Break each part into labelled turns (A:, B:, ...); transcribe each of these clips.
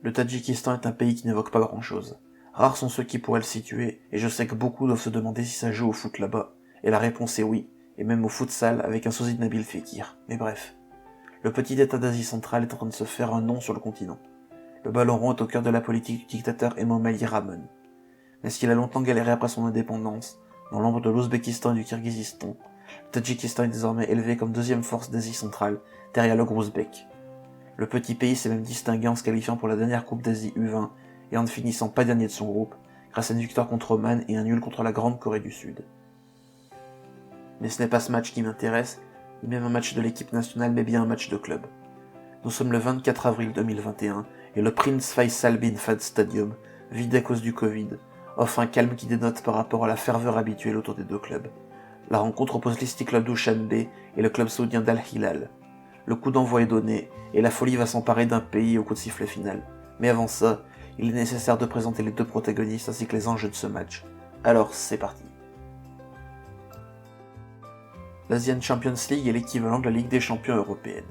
A: Le Tadjikistan est un pays qui n'évoque pas grand-chose. Rares sont ceux qui pourraient le situer, et je sais que beaucoup doivent se demander si ça joue au foot là-bas. Et la réponse est oui, et même au futsal avec un sosie de Nabil Fekir. Mais bref. Le petit état d'Asie centrale est en train de se faire un nom sur le continent. Le ballon rond est au cœur de la politique du dictateur Emomali Rahmon. Mais s'il a longtemps galéré après son indépendance, dans l'ombre de l'Ouzbékistan et du Kirghizistan, le Tadjikistan est désormais élevé comme deuxième force d'Asie centrale, derrière le Grouzbek. Le petit pays s'est même distingué en se qualifiant pour la dernière Coupe d'Asie U20 et en ne finissant pas dernier de son groupe, grâce à une victoire contre Oman et un nul contre la Grande Corée du Sud. Mais ce n'est pas ce match qui m'intéresse, ni même un match de l'équipe nationale, mais bien un match de club. Nous sommes le 24 avril 2021 et le Prince Faisal bin Fahd Stadium, vide à cause du Covid, offre un calme qui dénote par rapport à la ferveur habituelle autour des deux clubs. La rencontre oppose l'Istiklal Dushanbe et le club saoudien d'Al Hilal. Le coup d'envoi est donné et la folie va s'emparer d'un pays au coup de sifflet final. Mais avant ça, il est nécessaire de présenter les deux protagonistes ainsi que les enjeux de ce match. Alors c'est parti. L'Asian Champions League est l'équivalent de la Ligue des Champions européenne.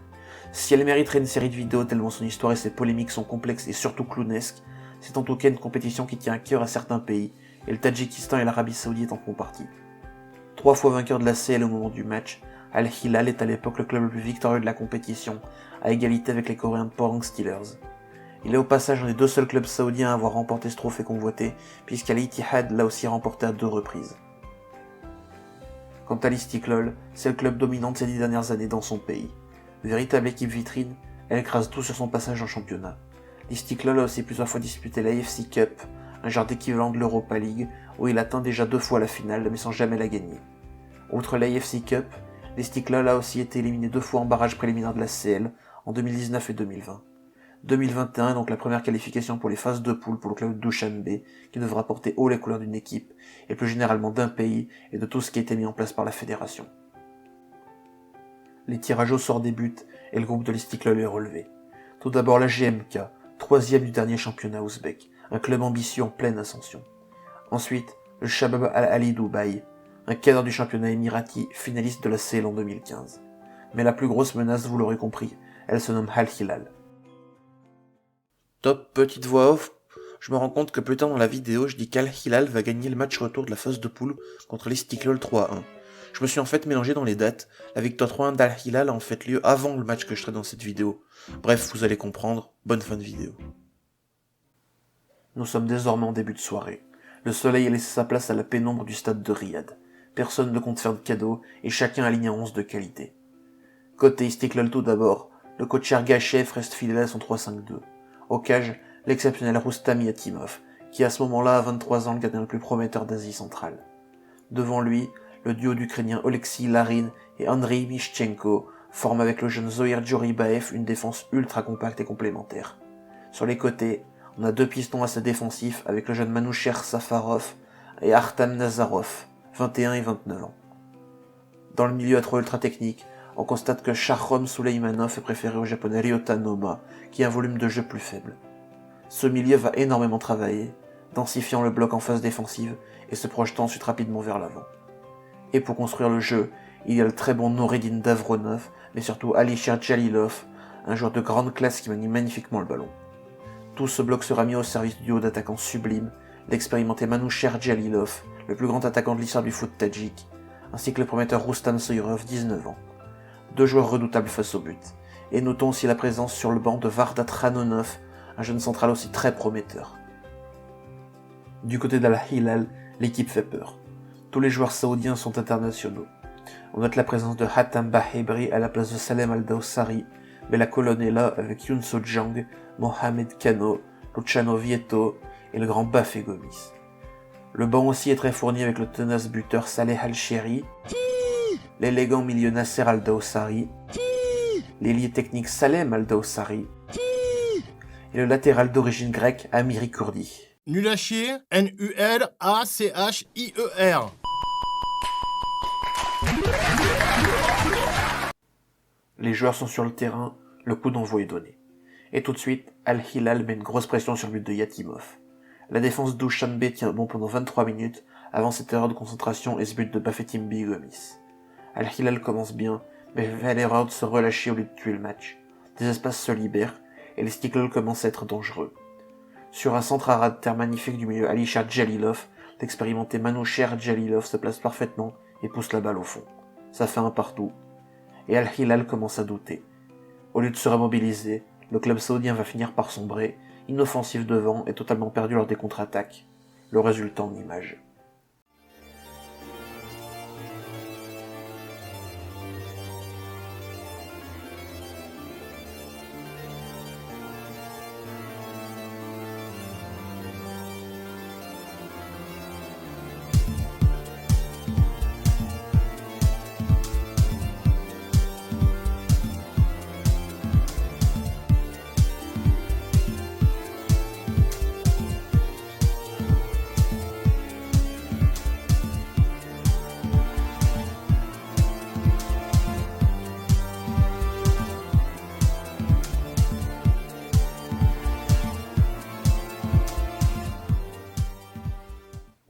A: Si elle mériterait une série de vidéos tellement son histoire et ses polémiques sont complexes et surtout clownesques, c'est en tout cas une compétition qui tient à cœur à certains pays, et le Tadjikistan et l'Arabie Saoudite en font partie. 3 fois vainqueur de la CL au moment du match, Al Hilal est à l'époque le club le plus victorieux de la compétition, à égalité avec les Coréens de Pohang Steelers. Il est au passage un des 2 seuls clubs saoudiens à avoir remporté ce trophée convoité, puisqu'Al Ittihad l'a aussi remporté à 2 reprises. Quant à l'Istiklal, c'est le club dominant de ces 10 dernières années dans son pays. Véritable équipe vitrine, elle écrase tout sur son passage en championnat. L'Istiklal a aussi plusieurs fois disputé l'AFC Cup, un genre d'équivalent de l'Europa League, où il atteint déjà 2 fois la finale, mais sans jamais la gagner. Outre l'AFC Cup, l'Istiklal a aussi été éliminé 2 fois en barrage préliminaire de la CL, en 2019 et 2020. 2021 est donc la première qualification pour les phases de poule pour le club de Dushanbe, qui devra porter haut les couleurs d'une équipe, et plus généralement d'un pays, et de tout ce qui a été mis en place par la fédération. Les tirages au sort débutent, et le groupe de l'Istiklal est relevé. Tout d'abord la GMK, 3e du dernier championnat ouzbek, un club ambitieux en pleine ascension. Ensuite, le Shabab Al-Ali Dubaï, un cadre du championnat émirati, finaliste de la CL en 2015. Mais la plus grosse menace, vous l'aurez compris, elle se nomme Al Hilal. Top petite voix off, je me rends compte que plus tard dans la vidéo, je dis qu'Al Hilal va gagner le match retour de la phase de poule contre l'Istiklal 3-1. Je me suis en fait mélangé dans les dates, la victoire 3-1 d'Al Hilal a en fait lieu avant le match que je traite dans cette vidéo. Bref, vous allez comprendre, bonne fin de vidéo. Nous sommes désormais en début de soirée. Le soleil a laissé sa place à la pénombre du stade de Riyad. Personne ne compte faire de cadeaux et chacun aligne un 11 de qualité. Côté Istiklal tout d'abord, le coach Ergachev reste fidèle à son 3-5-2. Au cage, l'exceptionnel Roustam Yatimov, qui à ce moment-là a 23 ans le gardien le plus prometteur d'Asie centrale. Devant lui, le duo d'Ukrainiens Oleksiy Larin et Andriy Mishchenko forme avec le jeune Zohir Djoribaev une défense ultra compacte et complémentaire. Sur les côtés, on a 2 pistons assez défensifs avec le jeune Manoucher Safarov et Artam Nazarov, 21 et 29 ans. Dans le milieu à 3 ultra technique, on constate que Shahrom Suleimanov est préféré au japonais Ryota Noma, qui a un volume de jeu plus faible. Ce milieu va énormément travailler, densifiant le bloc en phase défensive et se projetant ensuite rapidement vers l'avant. Et pour construire le jeu, il y a le très bon Noureddin Davronov, mais surtout Alisher Jalilov, un joueur de grande classe qui manie magnifiquement le ballon. Tout ce bloc sera mis au service du duo d'attaquants sublimes, l'expérimenté Manoucher Jalilov, le plus grand attaquant de l'histoire du foot tadjik, ainsi que le prometteur Rustam Soyrov, 19 ans. 2 joueurs redoutables face au but. Et notons aussi la présence sur le banc de Vardat Ranonov, un jeune central aussi très prometteur. Du côté d'Al Hilal, l'équipe fait peur. Tous les joueurs saoudiens sont internationaux. On note la présence de Hatem Bahebri à la place de Salem Al-Dawsari, mais la colonne est là avec Youn Sojang, Mohamed Kano, Luciano Vieto et le grand Bafé Gomis. Le banc aussi est très fourni avec le tenace buteur Saleh Al-Sheri, l'élégant milieu Nasser Al-Dawsari, l'ailier technique Salem Al-Dawsari et le latéral d'origine grecque Amiri Kurdi.
B: Nul à chier, N-U-L-A-C-H-I-E-R.
A: Les joueurs sont sur le terrain, le coup d'envoi est donné. Et tout de suite, Al Hilal met une grosse pression sur le but de Yatimov. La défense d'Dushanbe tient bon pendant 23 minutes avant cette erreur de concentration et ce but de Bafétimbi Gomis. Al Hilal commence bien, mais fait l'erreur de se relâcher au lieu de tuer le match. Des espaces se libèrent, et l'Istiklal commence à être dangereux. Sur un centre à ras de terre magnifique du milieu Alisher Jalilov, l'expérimenté Manoucher Jalilov se place parfaitement et pousse la balle au fond. Ça fait un partout. Et Al-Hilal commence à douter. Au lieu de se remobiliser, le club saoudien va finir par sombrer, inoffensif devant et totalement perdu lors des contre-attaques. Le résultat en images.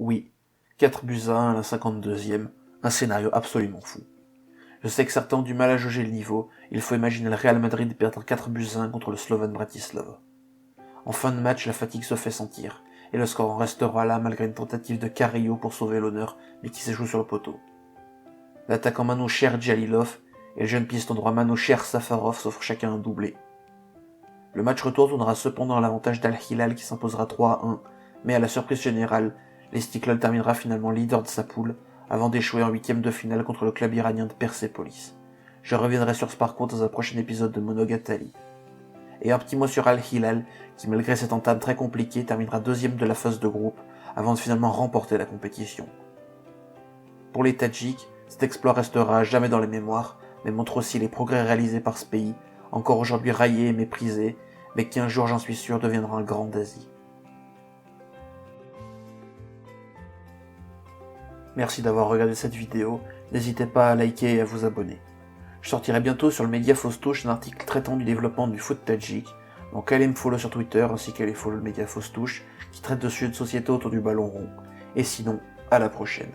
A: Oui, 4 buts à 1 à la 52e, un scénario absolument fou. Je sais que certains ont du mal à jauger le niveau, il faut imaginer le Real Madrid perdre 4 buts à 1 contre le Slovan Bratislava. En fin de match, la fatigue se fait sentir, et le score en restera là malgré une tentative de Carrillo pour sauver l'honneur, mais qui s'échoue sur le poteau. L'attaquant Manoucher Jalilov et le jeune piston droit Manoucher Safarov s'offrent chacun un doublé. Le match retour tournera cependant à l'avantage d'Al-Hilal qui s'imposera 3-1, mais à la surprise générale, l'Istiklal terminera finalement leader de sa poule, avant d'échouer en 8e de finale contre le club iranien de Persepolis. Je reviendrai sur ce parcours dans un prochain épisode de Monogatari. Et un petit mot sur Al-Hilal, qui malgré cette entame très compliquée terminera 2e de la phase de groupe, avant de finalement remporter la compétition. Pour les Tadjiks, cet exploit restera jamais dans les mémoires, mais montre aussi les progrès réalisés par ce pays, encore aujourd'hui raillé et méprisé, mais qui un jour, j'en suis sûr, deviendra un grand d'Asie. Merci d'avoir regardé cette vidéo, n'hésitez pas à liker et à vous abonner. Je sortirai bientôt sur le média Faustouche un article traitant du développement du foot tadjik, donc allez me follow sur Twitter ainsi qu'allez follow le média Faustouche qui traite de sujets de société autour du ballon rond. Et sinon, à la prochaine.